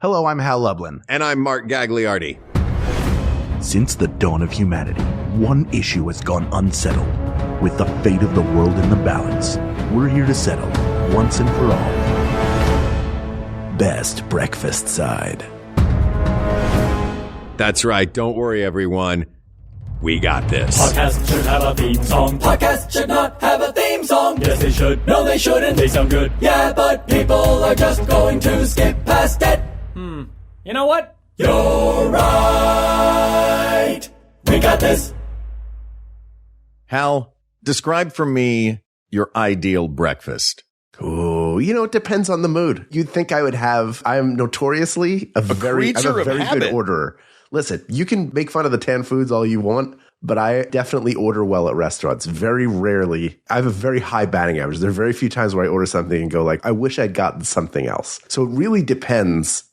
Hello, I'm Hal Lublin. And I'm Mark Gagliardi. Since the dawn of humanity, one issue has gone unsettled. With the fate of the world in the balance, we're here to settle, once and for all, Best Breakfast Side. That's right. Don't worry, everyone. We got this. Podcast should have a theme song. Podcast should not have a theme song. Yes, they should. No, they shouldn't. They sound good. Yeah, but people are just going to skip past it. You know what? You're right. We got this. Hal, describe for me your ideal breakfast. Oh, it depends on the mood. You'd think I'm notoriously I'm a very good orderer. Listen, you can make fun of the 10 foods all you want, but I definitely order well at restaurants. Very rarely. I have a very high batting average. There are very few times where I order something and go like, I wish I'd gotten something else. So it really depends.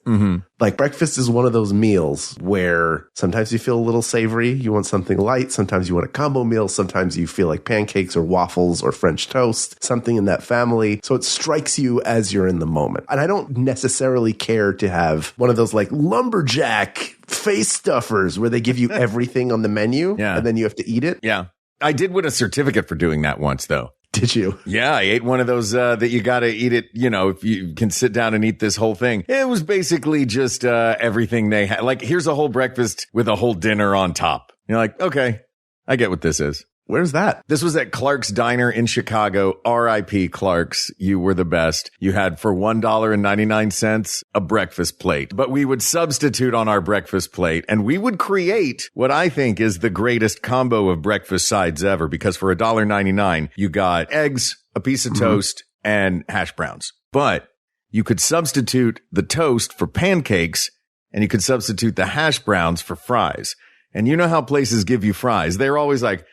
Like breakfast is one of those meals where sometimes you feel a little savory. You want something light. Sometimes you want a combo meal. Sometimes you feel like pancakes or waffles or French toast, something in that family. So it strikes you as you're in the moment. And I don't necessarily care to have one of those like lumberjack face stuffers where they give you everything on the menu and then you have to eat it. Yeah. I did win a certificate for doing that once, though. Did you? Yeah, I ate one of those that you got to eat it, if you can sit down and eat this whole thing. It was basically just everything they had. Like, here's a whole breakfast with a whole dinner on top. You're like, okay, I get what this is. Where's that? This was at Clark's Diner in Chicago. R.I.P. Clark's. You were the best. You had for $1.99 a breakfast plate, but we would substitute on our breakfast plate and we would create what I think is the greatest combo of breakfast sides ever, because for $1.99, you got eggs, a piece of toast, and hash browns. But you could substitute the toast for pancakes and you could substitute the hash browns for fries. And you know how places give you fries. They're always like,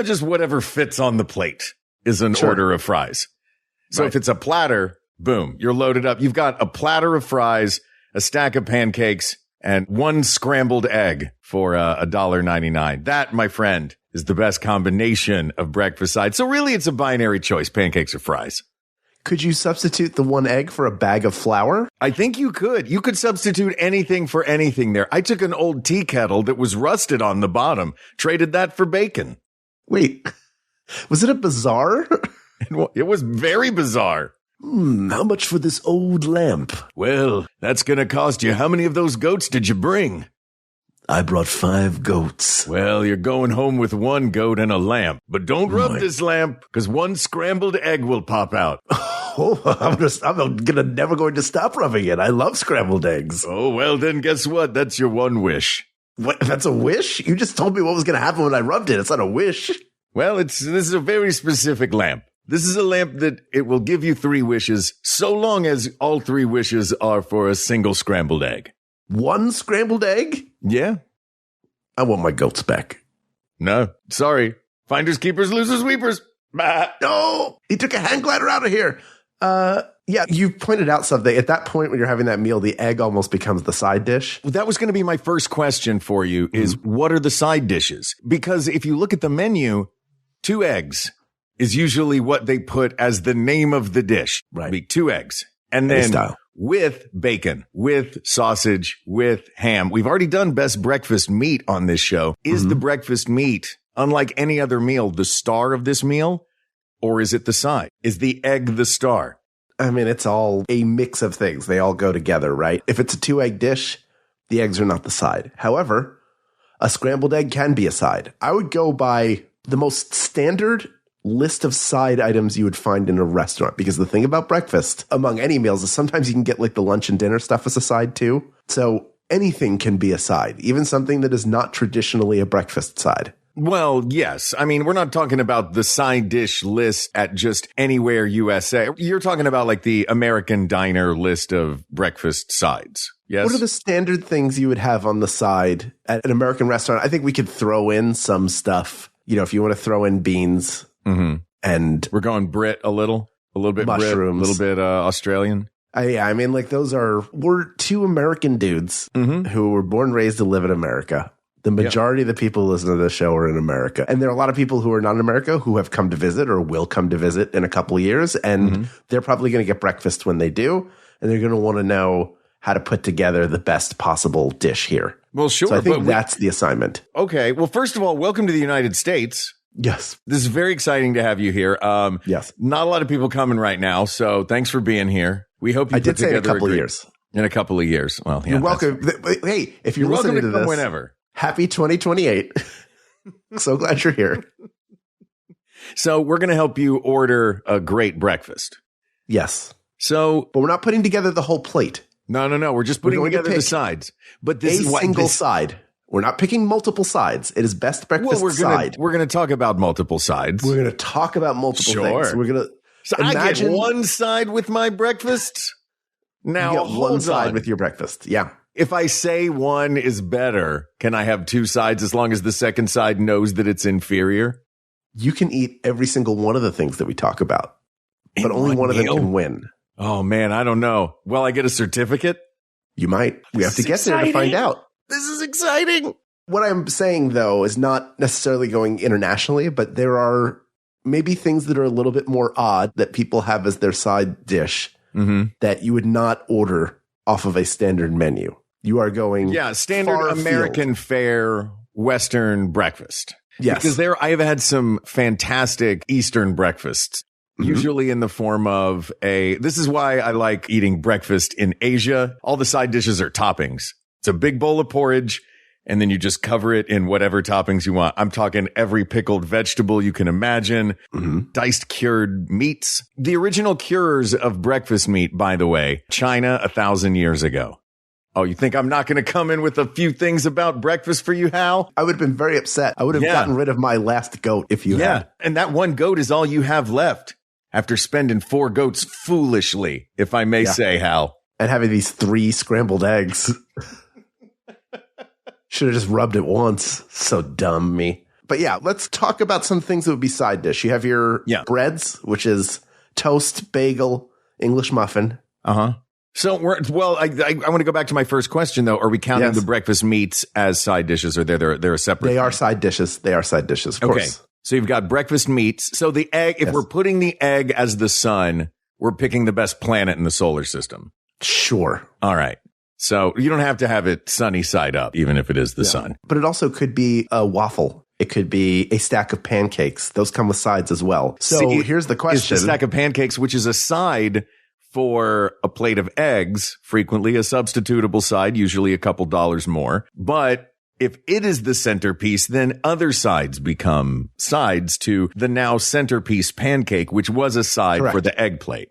just whatever fits on the plate is an order of fries. So if it's a platter, boom, you're loaded up. You've got a platter of fries, a stack of pancakes, and one scrambled egg for $1.99. That, my friend, is the best combination of breakfast sides. So really, it's a binary choice, pancakes or fries. Could you substitute the one egg for a bag of flour? I think you could. You could substitute anything for anything there. I took an old tea kettle that was rusted on the bottom, traded that for bacon. Wait, was it a bazaar? It was very bizarre. How much for this old lamp? Well, that's going to cost you. How many of those goats did you bring? I brought 5 goats. Well, you're going home with 1 goat and a lamp. But don't rub this lamp, because 1 scrambled egg will pop out. I'm never going to stop rubbing it. I love scrambled eggs. Oh, well, then guess what? That's your one wish. What? That's a wish? You just told me what was going to happen when I rubbed it. It's not a wish. Well, this is a very specific lamp. This is a lamp that it will give you 3 wishes, so long as all 3 wishes are for a single scrambled egg. 1 scrambled egg? Yeah. I want my goats back. No, sorry. Finders, keepers, losers, weepers. Bah. No, he took a hang glider out of here. Yeah, you pointed out something. At that point when you're having that meal, the egg almost becomes the side dish. That was going to be my first question for you is what are the side dishes? Because if you look at the menu, 2 eggs is usually what they put as the name of the dish. Right. Be 2 eggs. And then with bacon, with sausage, with ham. We've already done best breakfast meat on this show. Is the breakfast meat, unlike any other meal, the star of this meal? Or is it the side? Is the egg the star? I mean, it's all a mix of things. They all go together, right? If it's a 2-egg dish, the eggs are not the side. However, a scrambled egg can be a side. I would go by the most standard list of side items you would find in a restaurant, because the thing about breakfast, among any meals, is sometimes you can get like the lunch and dinner stuff as a side too. So anything can be a side, even something that is not traditionally a breakfast side. Well, yes. I mean, we're not talking about the side dish list at just Anywhere USA. You're talking about like the American Diner list of breakfast sides. Yes. What are the standard things you would have on the side at an American restaurant? I think we could throw in some stuff. If you want to throw in beans and we're going Brit a little bit mushrooms, Brit, a little bit Australian. I mean, like we're 2 American dudes who were born and raised to live in America. The majority of the people who listen to this show are in America. And there are a lot of people who are not in America who have come to visit or will come to visit in a couple of years. And they're probably going to get breakfast when they do. And they're going to want to know, how to put together the best possible dish here. Well, sure. So I think that's the assignment. Okay. Well, first of all, welcome to the United States. Yes. This is very exciting to have you here. Yes. Not a lot of people coming right now, so thanks for being here. We hope you I did say in a couple of years. In a couple of years. Well, yeah, you're welcome. Hey, if you're listening welcome to this, whenever. Happy 2028. So glad you're here. So we're going to help you order a great breakfast. Yes. So, but we're not putting together the whole plate. No. We're just putting together the sides. But this is single side. We're not picking multiple sides. It is best breakfast side. We're going to talk about multiple sides. We're going to talk about multiple things. We're going to. So I get one side with my breakfast. Now, you get one side with your breakfast. Yeah. If I say one is better, can I have two sides as long as the second side knows that it's inferior? You can eat every single one of the things that we talk about, but only one of them can win. Oh, man, I don't know. Well, I get a certificate? You might. We have to get there to find out. This is exciting. What I'm saying, though, is not necessarily going internationally, but there are maybe things that are a little bit more odd that people have as their side dish that you would not order off of a standard menu. You are going standard American fare Western breakfast. Yes. Because I have had some fantastic Eastern breakfasts, usually in the form of this is why I like eating breakfast in Asia. All the side dishes are toppings. It's a big bowl of porridge, and then you just cover it in whatever toppings you want. I'm talking every pickled vegetable you can imagine, diced cured meats. The original curers of breakfast meat, by the way, China 1,000 years ago. Oh, you think I'm not going to come in with a few things about breakfast for you, Hal? I would have been very upset. I would have gotten rid of my last goat if you had. And that one goat is all you have left after spending 4 goats foolishly, if I may say, Hal. And having these 3 scrambled eggs. Should have just rubbed it once. So dumb me. But yeah, let's talk about some things that would be side dish. You have your breads, which is toast, bagel, English muffin. So I want to go back to my first question though. Are we counting the breakfast meats as side dishes, or they're a separate? They are side dishes. They are side dishes. Of course. So you've got breakfast meats. So the egg, if we're putting the egg as the sun, we're picking the best planet in the solar system. Sure. All right. So you don't have to have it sunny side up, even if it is the sun. But it also could be a waffle. It could be a stack of pancakes. Those come with sides as well. So here's the question. It's a stack of pancakes, which is a side for a plate of eggs, frequently a substitutable side, usually a couple dollars more. But if it is the centerpiece, then other sides become sides to the now centerpiece pancake, which was a side for the egg plate.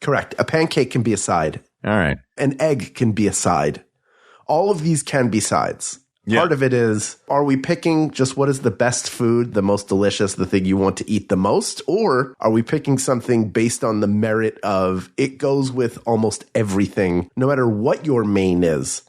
Correct. A pancake can be a side. All right. An egg can be a side. All of these can be sides. Yeah. Part of it is, are we picking just what is the best food, the most delicious, the thing you want to eat the most? Or are we picking something based on the merit of it goes with almost everything, no matter what your main is?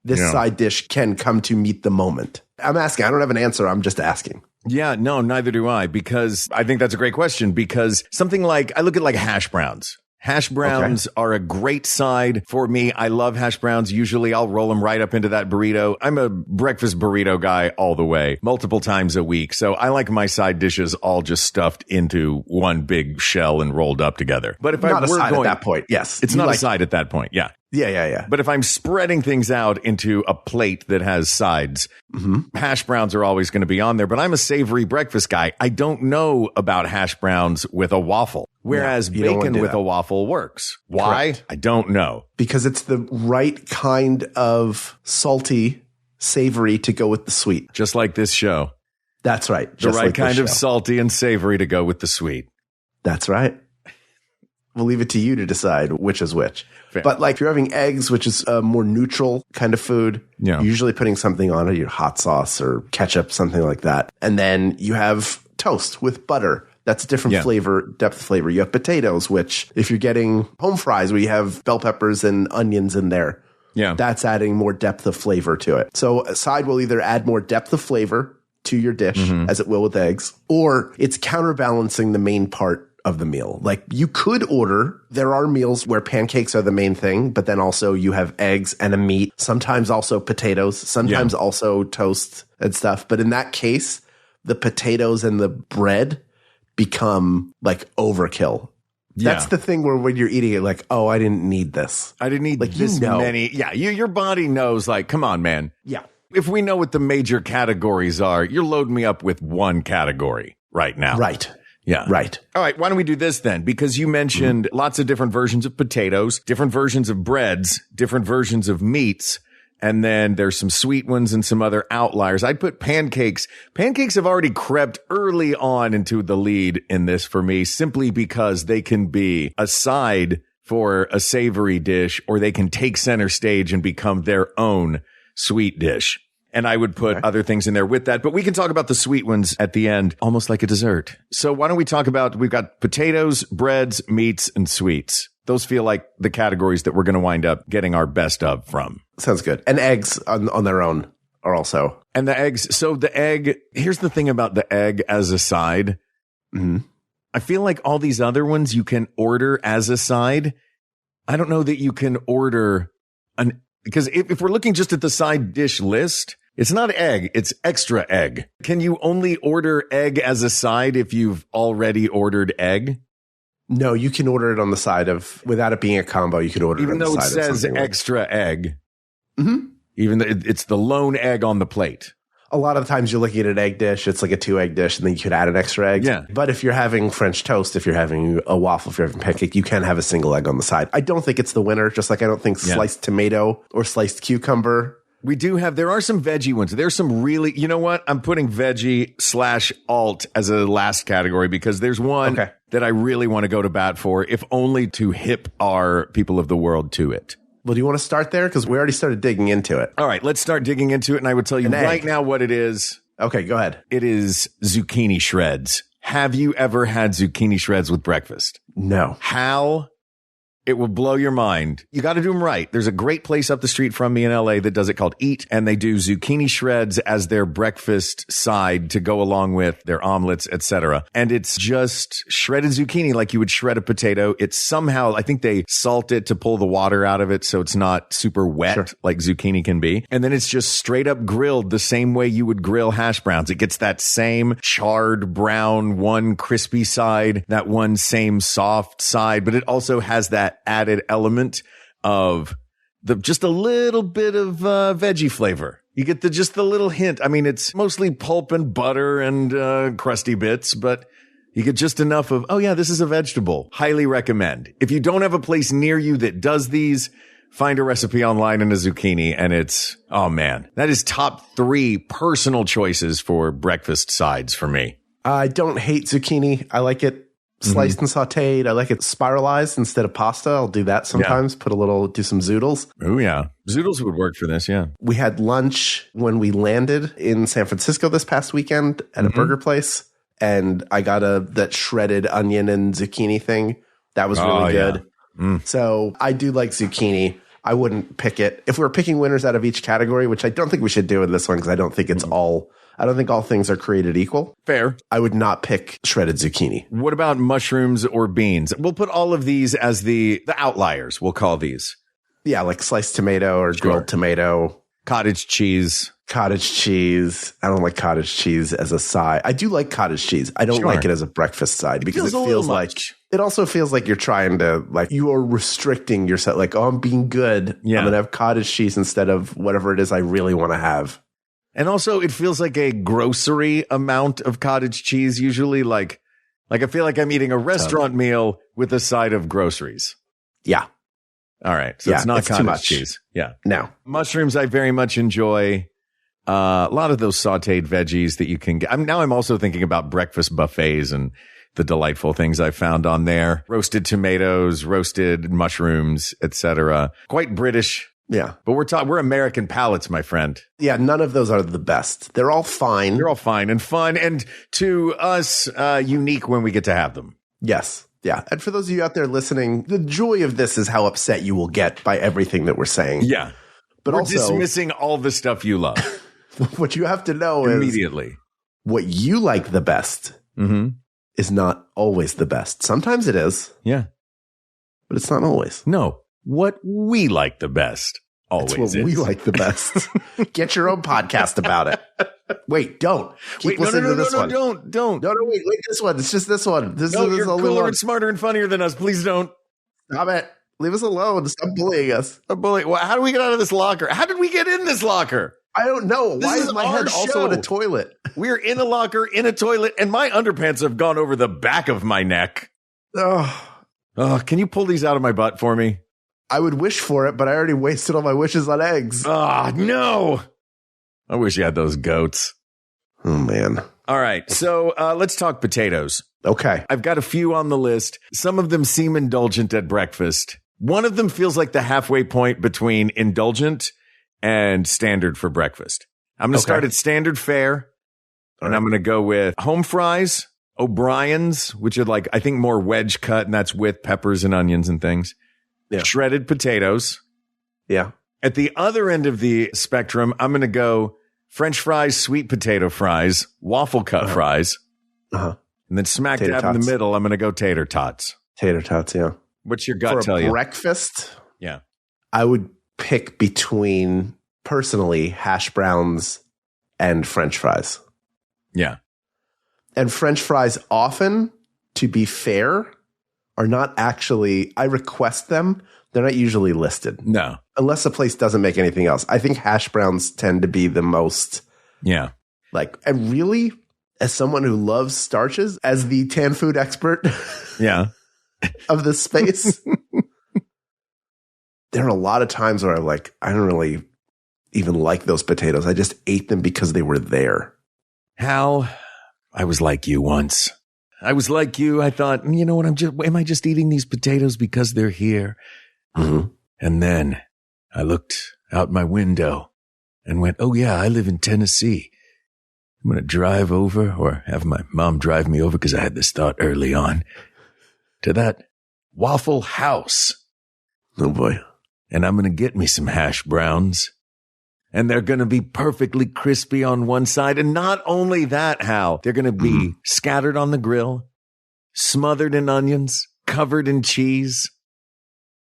This side dish can come to meet the moment. I'm asking. I don't have an answer. I'm just asking. Yeah, no, neither do I, because I think that's a great question, because something like, I look at like hash browns. Hash browns are a great side for me. I love hash browns. Usually I'll roll them right up into that burrito. I'm a breakfast burrito guy all the way, multiple times a week. So I like my side dishes all just stuffed into one big shell and rolled up together. But if not a side at that point, yes. It's not a side at that point, yeah. Yeah. But if I'm spreading things out into a plate that has sides, hash browns are always going to be on there. But I'm a savory breakfast guy. I don't know about hash browns with a waffle, whereas bacon with a waffle works. Why? Correct. I don't know. Because it's the right kind of salty, savory to go with the sweet. Just like this show. That's right. The right kind of salty and savory to go with the sweet. That's right. We'll leave it to you to decide which is which. Fair. But like if you're having eggs, which is a more neutral kind of food, you're usually putting something on it, your hot sauce or ketchup, something like that. And then you have toast with butter. That's a different flavor, depth of flavor. You have potatoes, which if you're getting home fries where you have bell peppers and onions in there, that's adding more depth of flavor to it. So a side will either add more depth of flavor to your dish, as it will with eggs, or it's counterbalancing the main part of the meal. Like you could order, there are meals where pancakes are the main thing, but then also you have eggs and a meat, sometimes also potatoes, sometimes also toast and stuff. But in that case, the potatoes and the bread become like overkill That's the thing where when you're eating it, like, oh, I didn't need this. I didn't need this many. Yeah, your body knows, like, come on, man. Yeah. If we know what the major categories are, you're loading me up with one category right now. Right. Yeah. Right. All right. Why don't we do this then? Because you mentioned lots of different versions of potatoes, different versions of breads, different versions of meats. And then there's some sweet ones and some other outliers. I'd put pancakes. Pancakes have already crept early on into the lead in this for me, simply because they can be a side for a savory dish, or they can take center stage and become their own sweet dish. And I would put other things in there with that, but we can talk about the sweet ones at the end, almost like a dessert. So why don't we talk about, we've got potatoes, breads, meats, and sweets. Those feel like the categories that we're going to wind up getting our best of from. Sounds good. And eggs on their own are also. And the eggs. So the egg, here's the thing about the egg as a side. Mm-hmm. I feel like all these other ones you can order as a side. I don't know that you can order because if we're looking just at the side dish list, it's not egg, it's extra egg. Can you only order egg as a side if you've already ordered egg? No, you can order it on the side of, without it being a combo, you can order even it on the side. Even though it says extra egg. Mm-hmm. Even though it's the lone egg on the plate. A lot of the times you're looking at an egg dish, it's like a 2-egg dish, and then you could add an extra egg. Yeah. But if you're having French toast, if you're having a waffle, if you're having pancake, you can have a single egg on the side. I don't think it's the winner, just like I don't think sliced tomato or sliced cucumber. There are some veggie ones. There's some really, you know what? I'm putting veggie/alt as a last category because there's one that I really want to go to bat for, if only to hip our people of the world to it. Well, do you want to start there? Because we already started digging into it. All right, let's start digging into it. And I would tell you right now what it is. Okay, go ahead. It is zucchini shreds. Have you ever had zucchini shreds with breakfast? No. How? It will blow your mind. You got to do them right. There's a great place up the street from me in LA that does it called Eat, and they do zucchini shreds as their breakfast side to go along with their omelets, etc. And it's just shredded zucchini like you would shred a potato. It's somehow, I think they salt it to pull the water out of it so it's not super wet like zucchini can be. And then it's just straight up grilled the same way you would grill hash browns. It gets that same charred brown, one crispy side, that one same soft side, but it also has that added element of just a little bit of veggie flavor. You get just the little hint. I mean, it's mostly pulp and butter and crusty bits, but you get just enough of, oh yeah, this is a vegetable. Highly recommend. If you don't have a place near you that does these, find a recipe online in a zucchini, and it's, oh man, that is top 3 personal choices for breakfast sides for me. I don't hate zucchini. I like it sliced and sauteed. I like it spiralized instead of pasta. I'll do that sometimes. Do some zoodles. Oh yeah. Zoodles would work for this. Yeah. We had lunch when we landed in San Francisco this past weekend at a burger place. And I got that shredded onion and zucchini thing. That was really good. Yeah. So I do like zucchini. I wouldn't pick it. If we were picking winners out of each category, which I don't think we should do in this one because I don't think it's I don't think all things are created equal. Fair. I would not pick shredded zucchini. What about mushrooms or beans? We'll put all of these as the outliers, we'll call these. Yeah, like sliced tomato or grilled tomato. Cottage cheese. Cottage cheese. I don't like cottage cheese as a side. I do like cottage cheese. I don't like it as a breakfast side because it feels like it also feels like you're trying to, like, you are restricting yourself. Like, oh, I'm being good. Yeah. I'm going to have cottage cheese instead of whatever it is I really want to have. And also, it feels like a grocery amount of cottage cheese usually. Like I feel like I'm eating a restaurant meal with a side of groceries. Yeah. All right. So it's not cottage cheese. Yeah. No. Mushrooms I very much enjoy. A lot of those sauteed veggies that you can get. I'm also thinking about breakfast buffets and the delightful things I found on there. Roasted tomatoes, roasted mushrooms, etc. Quite British. Yeah. But we're American palates, my friend. Yeah, none of those are the best. They're all fine. They're all fine and fun, and to us, unique when we get to have them. Yes. Yeah. And for those of you out there listening, the joy of this is how upset you will get by everything that we're saying. Yeah. But we're also dismissing all the stuff you love. What you have to know immediately. What you like the best is not always the best. Sometimes it is. Yeah. But it's not always. No. What we like the best always That's what we like the best. Get your own podcast about it. Wait, don't. Keep listening to this one. Don't. No, wait, this one. It's just this one. This No, is you're only cooler one. and smarter and funnier than us. Please don't. Stop it. Leave us alone. Stop bullying us. A bully. Well, how do we get out of this locker? How did we get in this locker? I don't know. Why is my head also in a show. toilet? We're in a locker, in a toilet, and my underpants have gone over the back of my neck. Oh, Can you pull these out of my butt for me? I would wish for it, but I already wasted all my wishes on eggs. No. I wish you had those goats. Oh, man. All right. So let's talk potatoes. Okay. I've got a few on the list. Some of them seem indulgent at breakfast. One of them feels like the halfway point between indulgent and standard for breakfast. I'm going to start at standard fare, and I'm going to go with home fries, O'Brien's, which are like, I think more wedge cut, and that's with peppers and onions and things. Yeah. Shredded potatoes. Yeah. At the other end of the spectrum, I'm going to go French fries, sweet potato fries, waffle cut fries. Uh-huh. And then smack Tater dab in tots. the middle, I'm going to go tater tots. Tater tots, yeah. What's your gut tell For you? breakfast, Yeah. I would pick between, personally, hash browns and French fries. Yeah. And French fries often, to be fair, are not actually, I request them. They're not usually listed. No. Unless the place doesn't make anything else. I think hash browns tend to be the most, Yeah. and really, as someone who loves starches, as the tan food expert Yeah. of this space, there are a lot of times where I'm like, I don't really even like those potatoes. I just ate them because they were there. Hal, I was like you once. I was like you. I thought, you know what? Am I just eating these potatoes because they're here? Mm-hmm. And then I looked out my window and went, oh yeah, I live in Tennessee. I'm going to drive over, or have my mom drive me over, because I had this thought early on, to that Waffle House. Oh boy. And I'm going to get me some hash browns. And they're going to be perfectly crispy on one side. And not only that, Hal, they're going to be scattered on the grill, smothered in onions, covered in cheese,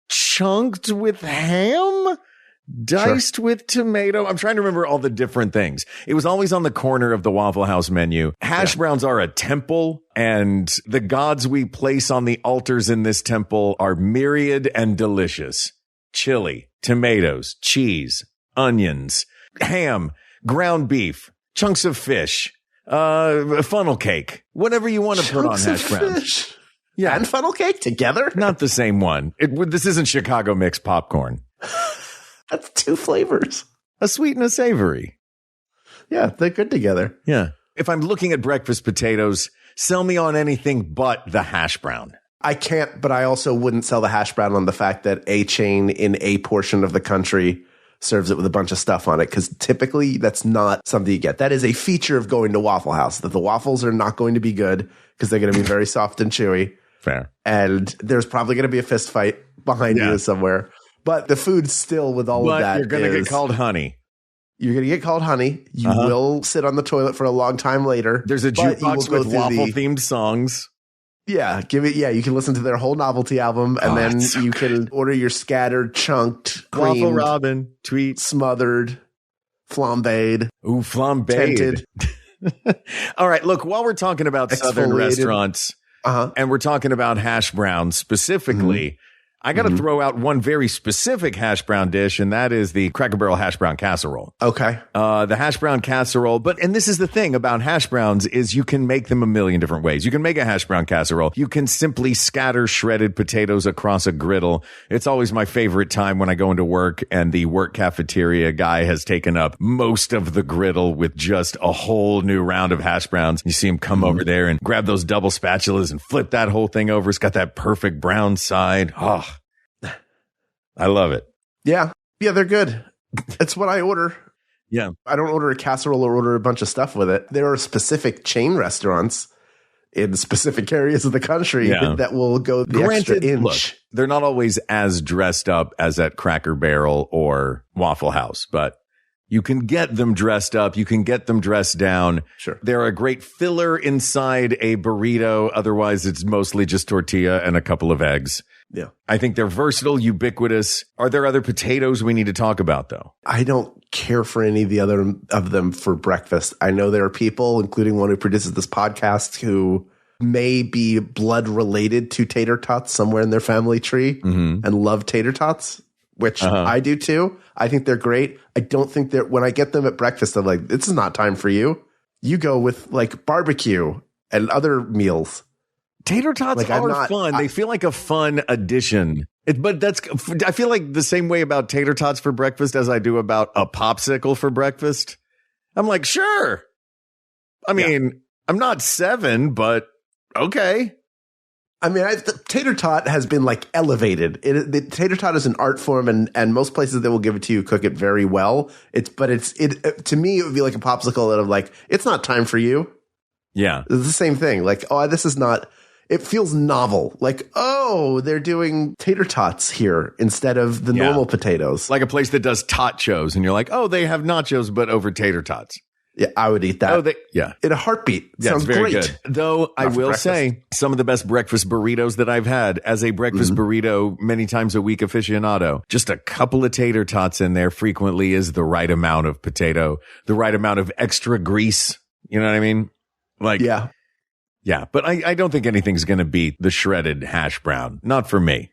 chunked with ham, diced with tomato. I'm trying to remember all the different things. It was always on the corner of the Waffle House menu. Hash browns are a temple, and the gods we place on the altars in this temple are myriad and delicious. Chili, tomatoes, cheese, onions, ham, ground beef, chunks of fish, funnel cake, whatever you want to put on hash browns. Yeah. And funnel cake together? Not the same one. This isn't Chicago mixed popcorn. That's two flavors. A sweet and a savory. Yeah, they're good together. Yeah. If I'm looking at breakfast potatoes, sell me on anything but the hash brown. I can't, but I also wouldn't sell the hash brown on the fact that a chain in a portion of the country serves it with a bunch of stuff on it, because typically that's not something you get. That is a feature of going to Waffle House, that the waffles are not going to be good because they're going to be very soft and chewy. Fair. And there's probably going to be a fist fight behind you somewhere. But the food still, with all of that, you're going to get called honey. You're going to get called honey. You will sit on the toilet for a long time later. There's a jukebox with waffle-themed songs. Yeah, you can listen to their whole novelty album, and then you can order your scattered, chunked, creamed, Waffle Robin, tweet, smothered, flambéed. Ooh, flambéed. Tented. All right, look, while we're talking about Southern restaurants, and we're talking about hash browns specifically, I got to throw out one very specific hash brown dish, and that is the Cracker Barrel hash brown casserole. Okay. The hash brown casserole. And this is the thing about hash browns, is you can make them a million different ways. You can make a hash brown casserole. You can simply scatter shredded potatoes across a griddle. It's always my favorite time when I go into work and the work cafeteria guy has taken up most of the griddle with just a whole new round of hash browns. You see him come over there and grab those double spatulas and flip that whole thing over. It's got that perfect brown side. Oh, I love it. Yeah. Yeah, they're good. It's what I order. Yeah. I don't order a casserole or order a bunch of stuff with it. There are specific chain restaurants in specific areas of the country that will go the extra inch. Look, they're not always as dressed up as at Cracker Barrel or Waffle House, but you can get them dressed up. You can get them dressed down. Sure. They're a great filler inside a burrito. Otherwise, it's mostly just tortilla and a couple of eggs. Yeah. I think they're versatile, ubiquitous. Are there other potatoes we need to talk about, though? I don't care for any of the other of them for breakfast. I know there are people, including one who produces this podcast, who may be blood related to tater tots somewhere in their family tree and love tater tots, which I do too. I think they're great. I don't think that when I get them at breakfast, I'm like, this is not time for you. You go with like barbecue and other meals. Tater tots are fun. They feel like a fun addition. I feel like the same way about tater tots for breakfast as I do about a popsicle for breakfast. I'm like, sure. I mean, I'm not 7, but okay. I mean, the tater tot has been like elevated. The tater tot is an art form, and most places that will give it to you cook it very well. To me, it would be like a popsicle that I'm like, it's not time for you. Yeah, it's the same thing. Like, oh, this is not. It feels novel. Like, oh, they're doing tater tots here instead of the normal potatoes. Like a place that does tachos, and you're like, oh, they have nachos, but over tater tots. Yeah, I would eat that. In a heartbeat. Sounds very great. Good. Though I will say, some of the best breakfast burritos that I've had as a breakfast burrito many times a week aficionado, just a couple of tater tots in there frequently is the right amount of potato, the right amount of extra grease. You know what I mean? Like, yeah, but I don't think anything's going to beat the shredded hash brown. Not for me.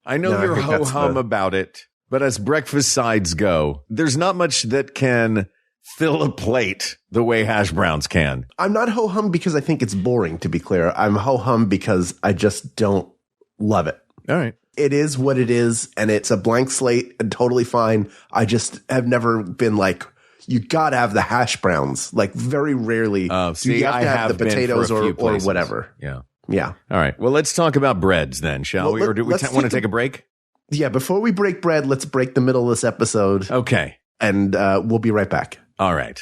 I know you're ho-hum about it, but as breakfast sides go, there's not much that can fill a plate the way hash browns can. I'm not ho-hum because I think it's boring, to be clear. I'm ho-hum because I just don't love it. All right. It is what it is, and it's a blank slate and totally fine. I just have never been like, you got to have the hash browns. Like, very rarely you have to have the potatoes or whatever. Yeah. Yeah. All right. Well, let's talk about breads then, shall we? Or do we want to take a break? Yeah. Before we break bread, let's break the middle of this episode. Okay. And we'll be right back. All right.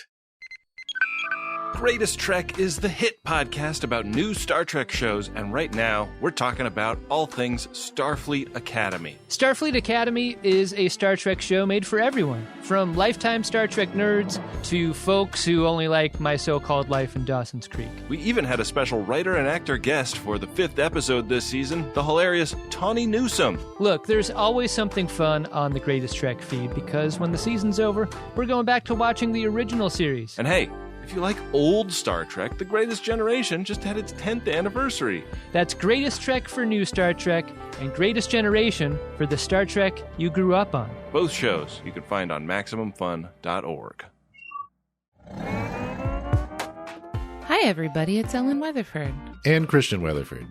Greatest Trek is the hit podcast about new Star Trek shows, and right now we're talking about all things Starfleet Academy. Starfleet Academy is a Star Trek show made for everyone, from lifetime Star Trek nerds to folks who only like My So-Called Life in Dawson's Creek. We even had a special writer and actor guest for the 5th episode this season, the hilarious Tawny Newsome. Look, there's always something fun on the Greatest Trek feed, because when the season's over, we're going back to watching the original series. And hey, if you like old Star Trek, The Greatest Generation just had its 10th anniversary. That's Greatest Trek for new Star Trek and Greatest Generation for the Star Trek you grew up on. Both shows you can find on MaximumFun.org. Hi everybody, it's Ellen Weatherford. And Christian Weatherford.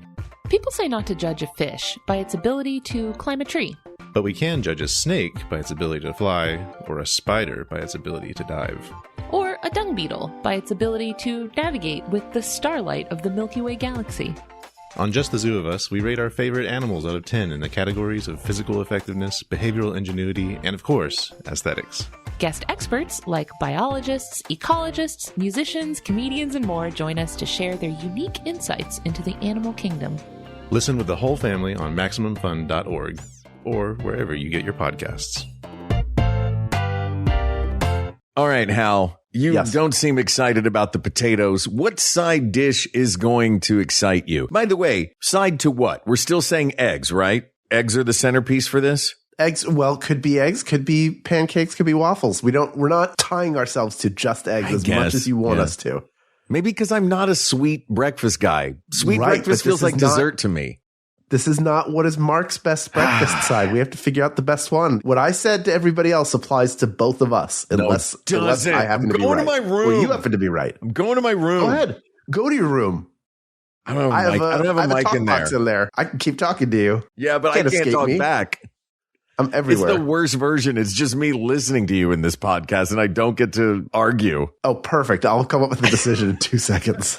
People say not to judge a fish by its ability to climb a tree. But we can judge a snake by its ability to fly, or a spider by its ability to dive. Or a dung beetle by its ability to navigate with the starlight of the Milky Way galaxy. On Just the Zoo of Us, we rate our favorite animals out of 10 in the categories of physical effectiveness, behavioral ingenuity, and of course, aesthetics. Guest experts like biologists, ecologists, musicians, comedians, and more join us to share their unique insights into the animal kingdom. Listen with the whole family on MaximumFun.org or wherever you get your podcasts. All right, Hal, you don't seem excited about the potatoes. What side dish is going to excite you? By the way, side to what? We're still saying eggs, right? Eggs are the centerpiece for this? Eggs, well, could be eggs, could be pancakes, could be waffles. We're not tying ourselves to just eggs much as you want us to. Maybe because I'm not a sweet breakfast guy. Sweet breakfast feels like dessert to me. This is not what is Mark's best breakfast side. We have to figure out the best one. What I said to everybody else applies to both of us, unless I happen to be right. I'm going to my room. Well, you happen to be right. I'm going to my room. Go ahead. Go to your room. I don't have a mic in there. I can keep talking to you. Yeah, but I can't talk back. I'm everywhere. It's the worst version. It's just me listening to you in this podcast, and I don't get to argue. Oh, perfect. I'll come up with a decision in 2 seconds.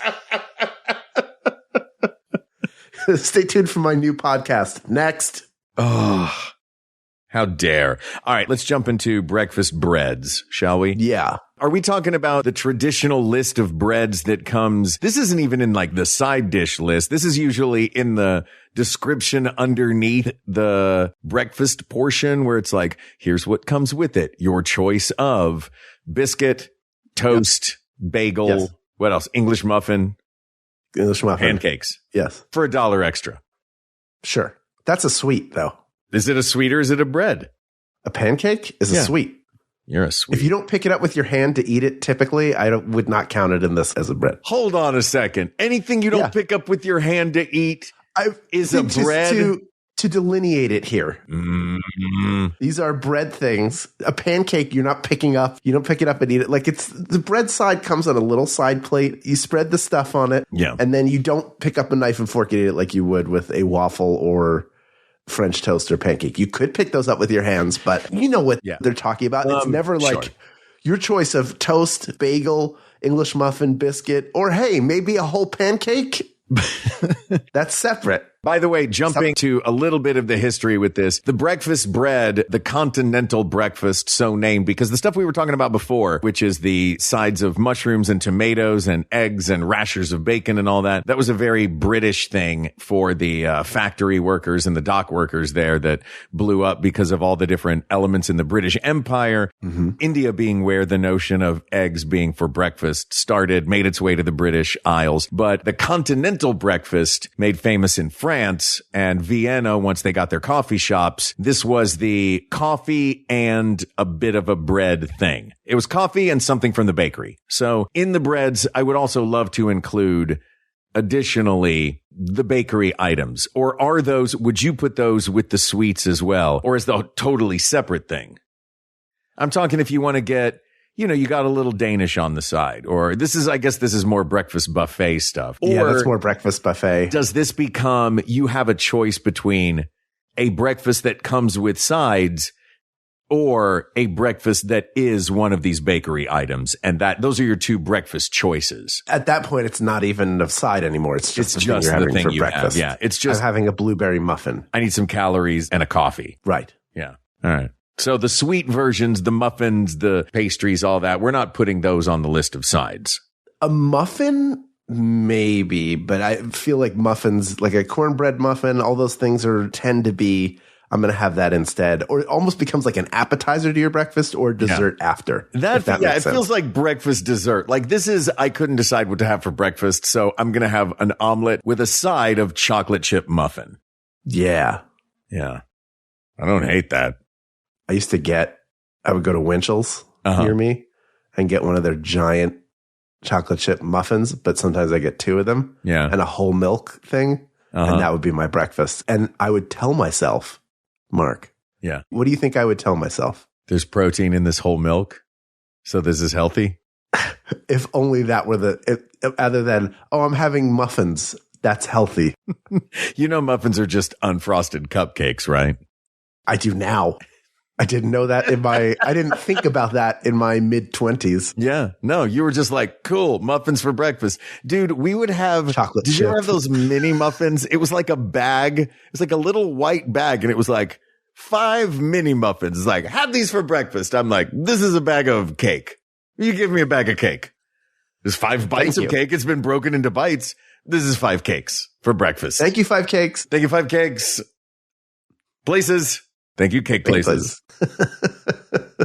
Stay tuned for my new podcast. Next. Oh, how dare. All right, let's jump into breakfast breads, shall we? Yeah. Are we talking about the traditional list of breads that comes? This isn't even in like the side dish list. This is usually in the description underneath the breakfast portion where it's like, here's what comes with it. Your choice of biscuit, toast, bagel, what else? English muffin. Pancakes. Yes. For $1 extra. Sure. That's a sweet, though. Is it a sweet or is it a bread? A pancake is a sweet. You're a sweet. If you don't pick it up with your hand to eat it, typically, would not count it in this as a bread. Hold on a second. Anything you don't pick up with your hand to eat is a bread? To delineate it here. Mm-hmm. These are bread things. A pancake, you're not picking up. You don't pick it up and eat it. Like the bread side comes on a little side plate. You spread the stuff on it. Yeah. And then you don't pick up a knife and fork and eat it like you would with a waffle or French toast or pancake. You could pick those up with your hands, but you know what they're talking about. It's never like your choice of toast, bagel, English muffin, biscuit, or hey, maybe a whole pancake. That's separate. By the way, jumping to a little bit of the history with this, the breakfast bread, the continental breakfast, so named because the stuff we were talking about before, which is the sides of mushrooms and tomatoes and eggs and rashers of bacon and all that, that was a very British thing for the factory workers and the dock workers there that blew up because of all the different elements in the British Empire. Mm-hmm. India being where the notion of eggs being for breakfast started, made its way to the British Isles. But the continental breakfast made famous in France and Vienna once they got their coffee shops. This was the coffee and a bit of a bread thing. It was coffee and something from the bakery. So in the breads, I would also love to include additionally the bakery items. Or would you put those with the sweets as well? Or is the totally separate thing? I'm talking if you want to get, you got a little Danish on the side, or I guess this is more breakfast buffet stuff. Yeah, that's more breakfast buffet. Does this become, you have a choice between a breakfast that comes with sides or a breakfast that is one of these bakery items? And those are your two breakfast choices. At that point, it's not even a side anymore. It's just the thing you breakfast. Have. Yeah, it's just I'm having a blueberry muffin. I need some calories and a coffee. Right. Yeah. All right. So the sweet versions, the muffins, the pastries, all that, we're not putting those on the list of sides. A muffin, maybe, but I feel like muffins, like a cornbread muffin, all those things tend to be, I'm going to have that instead. Or it almost becomes like an appetizer to your breakfast or dessert after. It feels like breakfast dessert. Like I couldn't decide what to have for breakfast, so I'm going to have an omelet with a side of chocolate chip muffin. Yeah. Yeah. I don't hate that. I would go to Winchell's near me and get one of their giant chocolate chip muffins, but sometimes I get two of them and a whole milk thing. And that would be my breakfast. And I would tell myself, Mark, what do you think I would tell myself? There's protein in this whole milk, so this is healthy? If only that were other than, I'm having muffins, that's healthy. Muffins are just unfrosted cupcakes, right? I do now. I didn't know that I didn't think about that in my mid-20s. Yeah. No, you were just like, cool, muffins for breakfast. Dude, we would have chocolate chip. Did you ever have those mini muffins? It was like a bag. It was like a little white bag and it was like 5 mini muffins. It's like, have these for breakfast. I'm like, this is a bag of cake. You give me a bag of cake. There's 5 bites of cake. It's been broken into bites. This is 5 cakes for breakfast. Thank you, 5 cakes. Thank you, 5 cakes. Places. Thank you, cake places.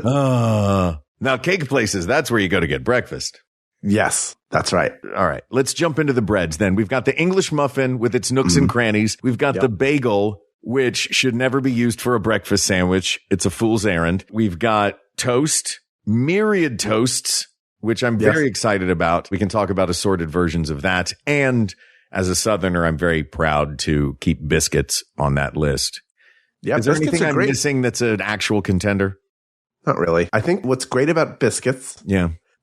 Now, cake places, that's where you go to get breakfast. Yes, that's right. All right. Let's jump into the breads then. We've got the English muffin with its nooks and crannies. We've got the bagel, which should never be used for a breakfast sandwich. It's a fool's errand. We've got toast, myriad toasts, which I'm very excited about. We can talk about assorted versions of that. And as a Southerner, I'm very proud to keep biscuits on that list. Yeah, is there anything I'm missing that's an actual contender? Not really. I think what's great about biscuits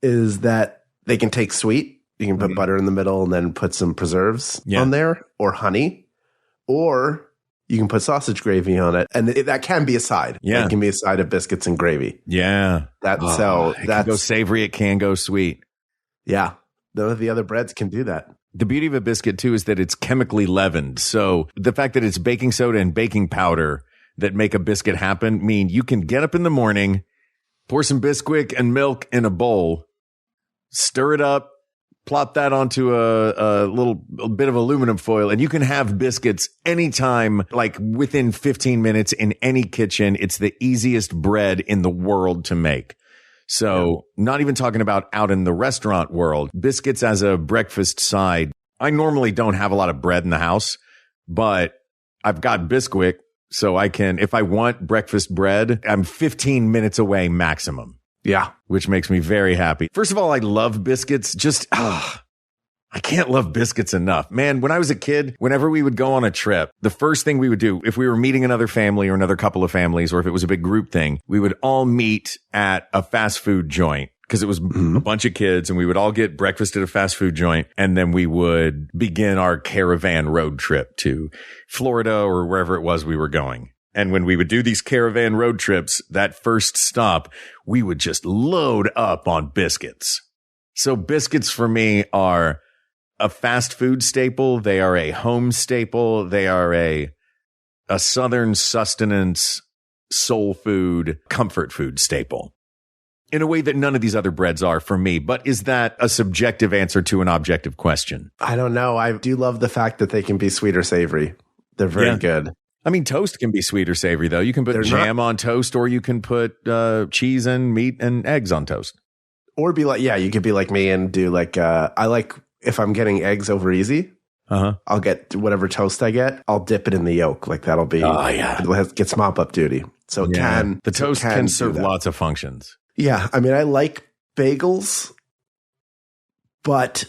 is that they can take sweet. You can put butter in the middle and then put some preserves on there or honey, or you can put sausage gravy on it. And that can be a side. Yeah. It can be a side of biscuits and gravy. Yeah. It can go savory. It can go sweet. Yeah. None of the other breads can do that. The beauty of a biscuit, too, is that it's chemically leavened. So the fact that it's baking soda and baking powder that make a biscuit happen mean you can get up in the morning, pour some Bisquick and milk in a bowl, stir it up, plop that onto a bit of aluminum foil, and you can have biscuits anytime, like within 15 minutes in any kitchen. It's the easiest bread in the world to make. So not even talking about out in the restaurant world, biscuits as a breakfast side. I normally don't have a lot of bread in the house, but I've got Bisquick, so I can, if I want breakfast bread, I'm 15 minutes away maximum. Yeah. Which makes me very happy. First of all, I love biscuits. I can't love biscuits enough. Man, when I was a kid, whenever we would go on a trip, the first thing we would do, if we were meeting another family or another couple of families, or if it was a big group thing, we would all meet at a fast food joint because it was a bunch of kids, and we would all get breakfast at a fast food joint. And then we would begin our caravan road trip to Florida or wherever it was we were going. And when we would do these caravan road trips, that first stop, we would just load up on biscuits. So biscuits for me are a fast food staple. They are a home staple. They are a Southern sustenance, soul food, comfort food staple in a way that none of these other breads are for me. But is that a subjective answer to an objective question? I don't know. I do love the fact that they can be sweet or savory. They're very good. I mean, toast can be sweet or savory, though. You can put jam on toast, or you can put cheese and meat and eggs on toast. Or be like, you could be like me and do like, I like, if I'm getting eggs over easy, I'll get whatever toast I get. I'll dip it in the yolk. Like that'll be, it gets mop up duty. So the toast can serve lots of functions. Yeah. I mean, I like bagels, but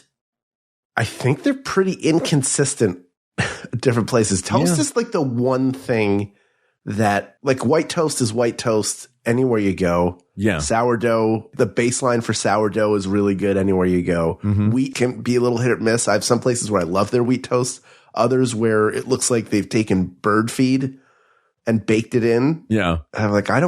I think they're pretty inconsistent at different places. Toast is like the one thing that, like, white toast is white toast anywhere you go. Yeah. Sourdough, the baseline for sourdough is really good anywhere you go. Wheat can be a little hit or miss. I have some places where I love their wheat toast, others where it looks like they've taken bird feed and baked it in. Yeah. And I'm like, I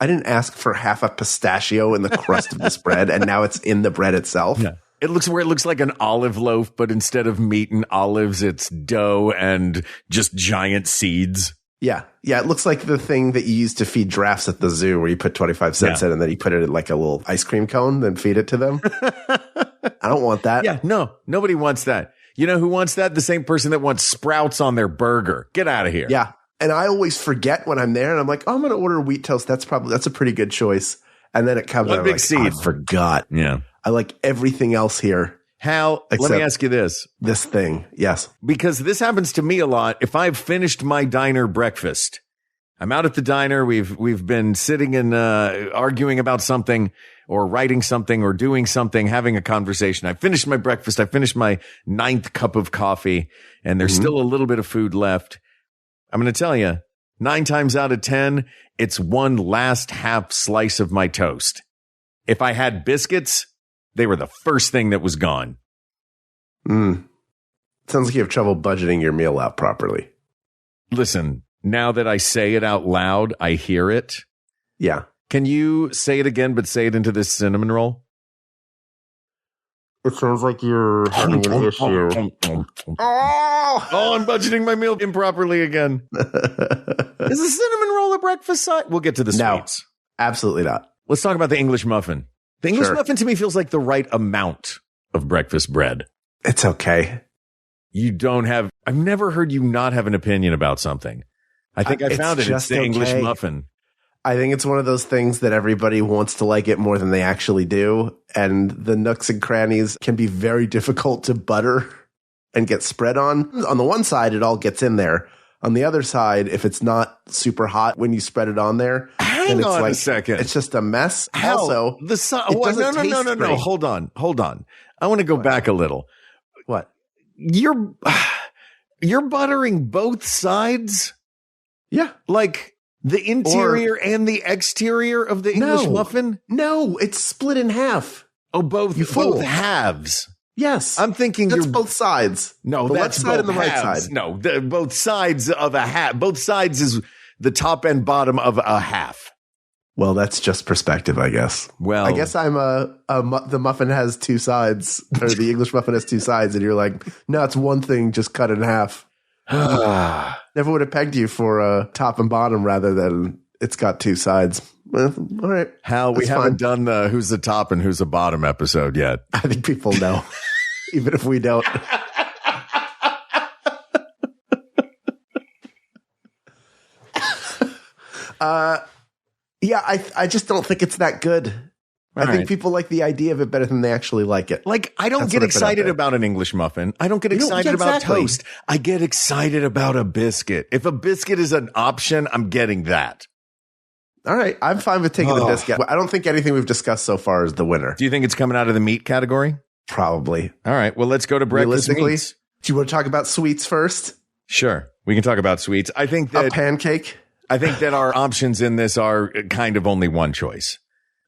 didn't ask for half a pistachio in the crust of this bread, and now it's in the bread itself. Yeah. It looks like an olive loaf, but instead of meat and olives, it's dough and just giant seeds. Yeah. Yeah. It looks like the thing that you use to feed giraffes at the zoo, where you put 25 cents in and then you put it in like a little ice cream cone, then feed it to them. I don't want that. Yeah. No, nobody wants that. You know who wants that? The same person that wants Sprouts on their burger. Get out of here. Yeah. And I always forget when I'm there, and I'm like, I'm going to order wheat toast. That's a pretty good choice. And then it comes out like, I forgot. Yeah. I like everything else here. Hal, let me ask you this. This thing. Yes. Because this happens to me a lot. If I've finished my diner breakfast, I'm out at the diner. We've been sitting and arguing about something or writing something or doing something, having a conversation. I finished my breakfast. I finished my 9th cup of coffee, and there's still a little bit of food left. I'm going to tell you, 9 times out of 10, it's one last half slice of my toast. If I had biscuits, they were the first thing that was gone. Sounds like you have trouble budgeting your meal out properly. Listen, now that I say it out loud, I hear it. Yeah. Can you say it again, but say it into this cinnamon roll? It sounds like you're having an issue. I'm budgeting my meal improperly again. Is the cinnamon roll a breakfast side? We'll get to the sweets. No, absolutely not. Let's talk about the English muffin. The English muffin to me feels like the right amount of breakfast bread. It's okay. I've never heard you not have an opinion about something. I think I found it. It's the English muffin. I think it's one of those things that everybody wants to like it more than they actually do. And the nooks and crannies can be very difficult to butter and get spread on. On the one side, it all gets in there. On the other side, if it's not super hot when you spread it on there, hang on a second. It's just a mess. Hell, also, no. Hold on. I want to go back a little. What? You're buttering both sides? Yeah. Like the interior and the exterior of the English muffin? No, it's split in half. Oh, both halves. Yes. I'm thinking that's both sides. No, the that's left side and the halves. right side. No, both sides of a half. Both sides is the top and bottom of a half. Well, that's just perspective, I guess. Well, I guess I'm the muffin has two sides, or the English muffin has two sides, and you're like, no, it's one thing just cut in half. Never would have pegged you for top and bottom rather than it's got two sides. Well, all right. Hal, we haven't done the who's the top and who's the bottom episode yet. I think people know, even if we don't. Yeah, I just don't think it's that good. I think people like the idea of it better than they actually like it. Like, I don't get excited about an English muffin. I don't get excited about toast. I get excited about a biscuit. If a biscuit is an option, I'm getting that. All right. I'm fine with taking the biscuit. I don't think anything we've discussed so far is the winner. Do you think it's coming out of the meat category? Probably. All right. Well, let's go to breakfast meats. Do you want to talk about sweets first? Sure. We can talk about sweets. I think that a pancake. I think that our options in this are kind of only one choice.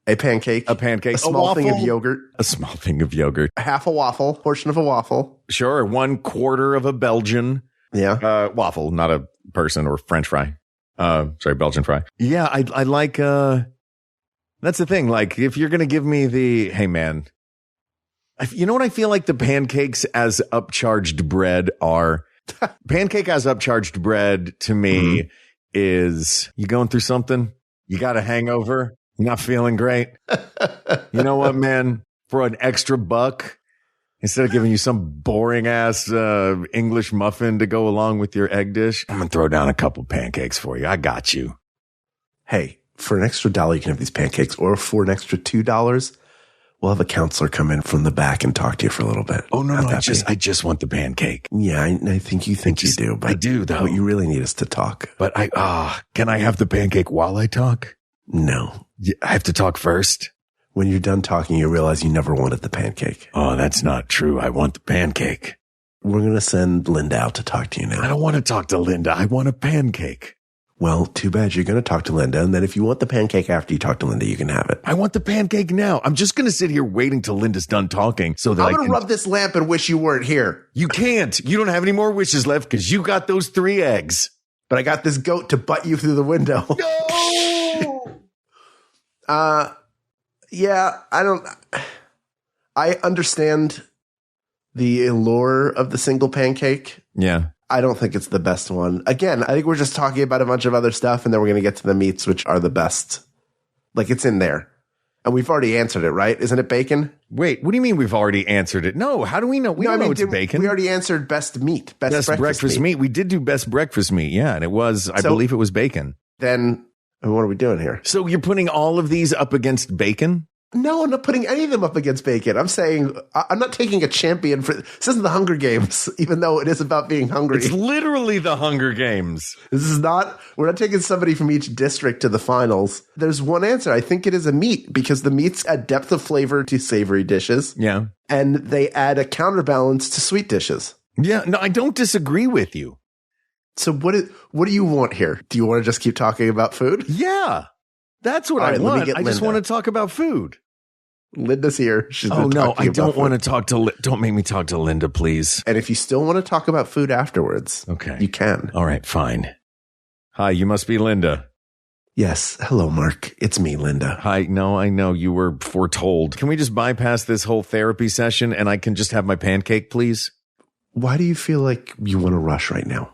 A pancake. A small thing of yogurt. A small thing of yogurt. Half a waffle. Portion of a waffle. Sure. 1/4 of a Belgian. Yeah. Waffle, not a person or French fry. Belgian fry. Yeah. I like, that's the thing. Like, if you're going to give me hey man, you know what I feel like the pancakes as upcharged bread are? Pancake as upcharged bread to me is you going through something? You got a hangover? You're not feeling great? You know what, man? For an extra buck, instead of giving you some boring ass English muffin to go along with your egg dish, I'm going to throw down a couple pancakes for you. I got you. Hey, for an extra $1, you can have these pancakes, or for an extra $2, we'll have a counselor come in from the back and talk to you for a little bit. Oh, no, I just want the pancake. Yeah, I think you think you do. But I do, though. What you really need is to talk. But can I have the pancake while I talk? No. I have to talk first? When you're done talking, you realize you never wanted the pancake. Oh, that's not true. I want the pancake. We're going to send Linda out to talk to you now. I don't want to talk to Linda. I want a pancake. Well, too bad. You're going to talk to Linda. And then if you want the pancake after you talk to Linda, you can have it. I want the pancake now. I'm just going to sit here waiting till Linda's done talking so that I'm going to rub this lamp and wish you weren't here. You can't. You don't have any more wishes left because you got those 3 eggs. But I got this goat to butt you through the window. No! Yeah, I understand the allure of the single pancake. Yeah. I don't think it's the best one. Again, I think we're just talking about a bunch of other stuff, and then we're going to get to the meats, which are the best. Like, it's in there. And we've already answered it, right? Isn't it bacon? Wait, what do you mean we've already answered it? No, how do we know? We don't know it's bacon. We already answered best meat. Best breakfast meat. We did do best breakfast meat, yeah. And it was, I believe it was bacon. Then what are we doing here? So you're putting all of these up against bacon? No, I'm not putting any of them up against bacon. I'm saying I'm not taking a champion for this. Isn't the Hunger Games, even though it is about being hungry. It's literally the Hunger Games. We're not taking somebody from each district to the finals. There's one answer. I think it is a meat because the meats add depth of flavor to savory dishes. Yeah. And they add a counterbalance to sweet dishes. Yeah. No, I don't disagree with you. So what do you want here? Do you want to just keep talking about food? Yeah. That's what I want. I just want to talk about food. Linda's here. I don't want to talk to don't make me talk to Linda, please. And if you still want to talk about food afterwards, okay, you can. All right, fine. Hi, you must be Linda. Yes. Hello, Mark. It's me, Linda. Hi. No, I know you were foretold. Can we just bypass this whole therapy session and I can just have my pancake, please? Why do you feel like you want to rush right now?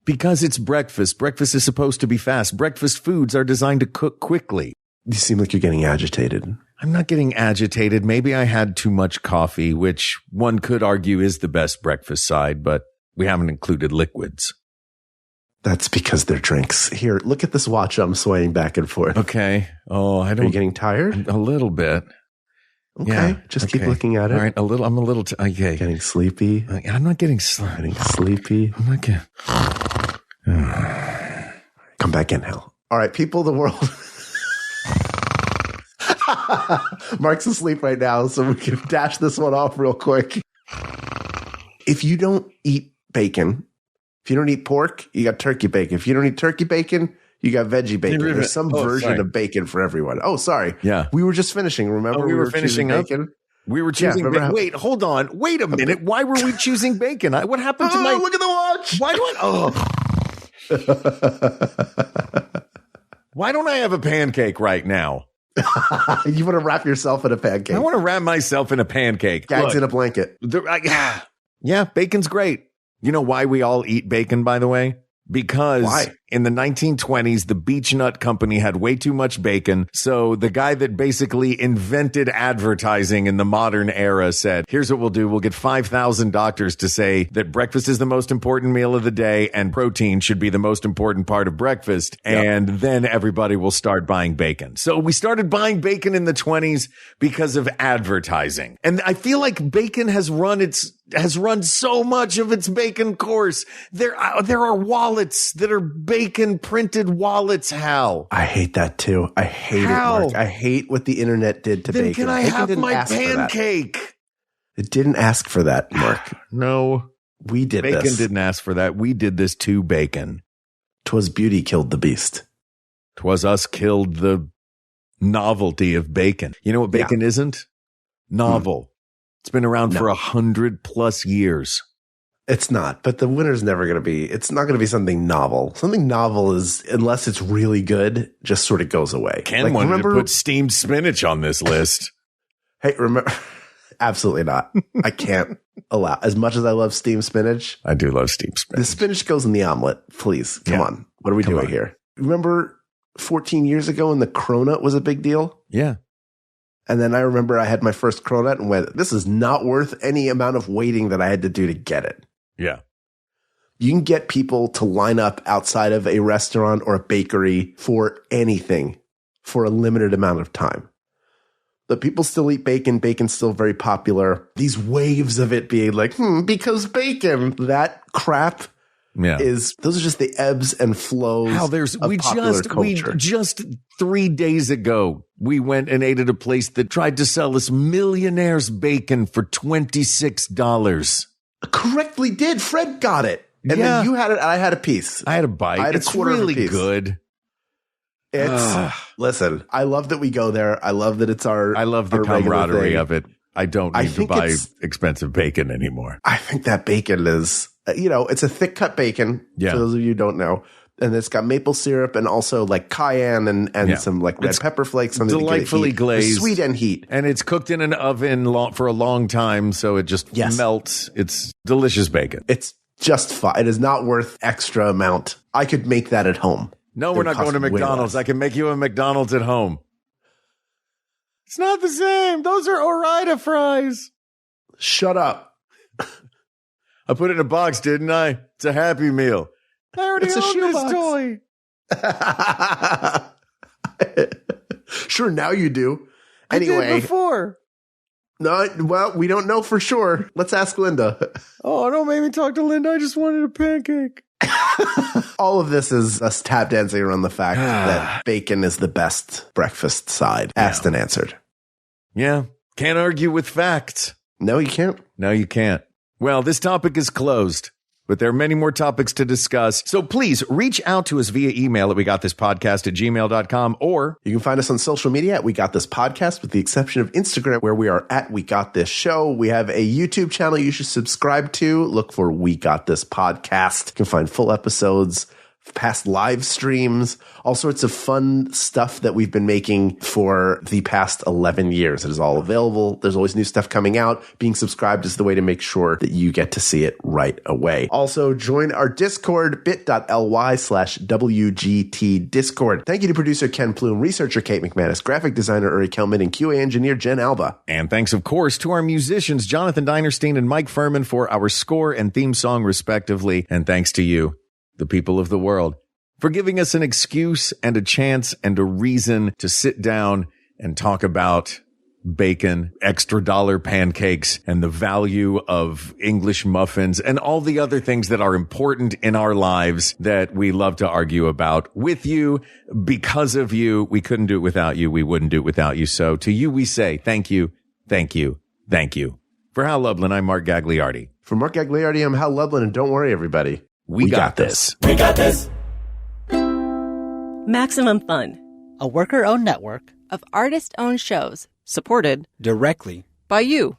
Because it's breakfast. Breakfast is supposed to be fast. Breakfast foods are designed to cook quickly. You seem like you're getting agitated. I'm not getting agitated. Maybe I had too much coffee, which one could argue is the best breakfast side, but we haven't included liquids. That's because they're drinks. Here, look at this watch. I'm swaying back and forth. Okay. Oh, Are you getting tired? A little bit. Okay. Yeah. Just keep looking at it. All right. I'm a little. Okay. Getting sleepy. I'm not getting sleepy. I'm not getting. Come back in, Hal. All right, people of the world. Mark's asleep right now, so we can dash this one off real quick. If you don't eat bacon, if you don't eat pork, you got turkey bacon. If you don't eat turkey bacon, you got veggie bacon. There's some version of bacon for everyone. Oh, sorry. Yeah. We were just finishing. Remember, we were finishing up bacon? We were choosing bacon. Wait, hold on. Wait a minute. Why were we choosing bacon? What happened to my... Look at the watch. Why do I... Oh. Why don't I have a pancake right now? You want to wrap yourself in a pancake? I want to wrap myself in a pancake. Gags in a blanket. Yeah, bacon's great. You know why we all eat bacon, by the way? Because in the 1920s, the Beech-Nut Company had way too much bacon. So the guy that basically invented advertising in the modern era said, here's what we'll do. We'll get 5,000 doctors to say that breakfast is the most important meal of the day and protein should be the most important part of breakfast. Yep. And then everybody will start buying bacon. So we started buying bacon in the 20s because of advertising. And I feel like bacon has run so much of its bacon course. There are wallets that are bacon printed wallets, Hal. I hate that too. I hate it, Mark. I hate what the internet did to bacon. Can I have my pancake? It didn't ask for that, Mark. No. We did bacon this. Bacon didn't ask for that. We did this to bacon. 'Twas beauty killed the beast. 'Twas us killed the novelty of bacon. You know what bacon isn't? Novel. It's been around for 100+ years. It's not, but the winner's never going to be, it's not going to be something novel. Something novel is, unless it's really good, just sort of goes away. Ken wanted to put steamed spinach on this list. Hey, remember, absolutely not. I can't allow, as much as I love steamed spinach. I do love steamed spinach. The spinach goes in the omelet. Please, come on. What are we doing here? Remember 14 years ago when the cronut was a big deal? Yeah. And then I remember I had my first cronut and went, this is not worth any amount of waiting that I had to do to get it. Yeah. You can get people to line up outside of a restaurant or a bakery for anything for a limited amount of time. But people still eat bacon. Bacon's still very popular. These waves of it being like, because bacon, that crap those are just the ebbs and flows of popular culture. Just 3 days ago, we went and ate at a place that tried to sell us millionaire's bacon for $26. Correctly did. Fred got it. And then you had it. I had a piece. I had a bite. I had a quarter really of a piece. Good. Listen, I love that we go there. I love that it's I love the camaraderie of it. I don't need to buy expensive bacon anymore. I think that bacon is, it's a thick cut bacon. Yeah. For those of you who don't know. And it's got maple syrup and also like cayenne and some like red pepper flakes. Delightfully glazed. Sweet and heat. And it's cooked in an oven for a long time. So it just melts. It's delicious bacon. It's just fine. It is not worth extra amount. I could make that at home. No, we're not going to McDonald's. I can make you a McDonald's at home. It's not the same. Those are Ore-Ida fries. Shut up. I put it in a box, didn't I? It's a Happy Meal. I already own this toy. Sure, now you do. Anyway. I did before. No, well, we don't know for sure. Let's ask Linda. Oh, don't make me talk to Linda. I just wanted a pancake. All of this is us tap dancing around the fact that bacon is the best breakfast side. Asked and answered. Yeah. Can't argue with facts. No, you can't. No, you can't. Well, this topic is closed, but there are many more topics to discuss. So please reach out to us via email at wegotThisPodcast@gmail.com, or you can find us on social media at We Got This Podcast, with the exception of Instagram, where we are at We Got This Show. We have a YouTube channel you should subscribe to. Look for We Got This Podcast. You can find full episodes, past live streams, all sorts of fun stuff that we've been making for the past 11 years. It is all available. There's always new stuff coming out. Being subscribed is the way to make sure that you get to see it right away. Also, join our Discord, bit.ly/WGT Discord. Thank you to producer Ken Plume, researcher Kate McManus, graphic designer Uri Kelman, and QA engineer Jen Alba. And thanks, of course, to our musicians, Jonathan Dinerstein and Mike Furman, for our score and theme song, respectively. And thanks to you, the people of the world, for giving us an excuse and a chance and a reason to sit down and talk about bacon, extra dollar pancakes, and the value of English muffins and all the other things that are important in our lives that we love to argue about with you. Because of you, we couldn't do it without you. We wouldn't do it without you. So to you, we say thank you, thank you, thank you. For Hal Lublin, I'm Mark Gagliardi. For Mark Gagliardi, I'm Hal Lublin, and don't worry, everybody. We got this. We got this. Maximum Fun, a worker-owned network of artist-owned shows supported directly by you.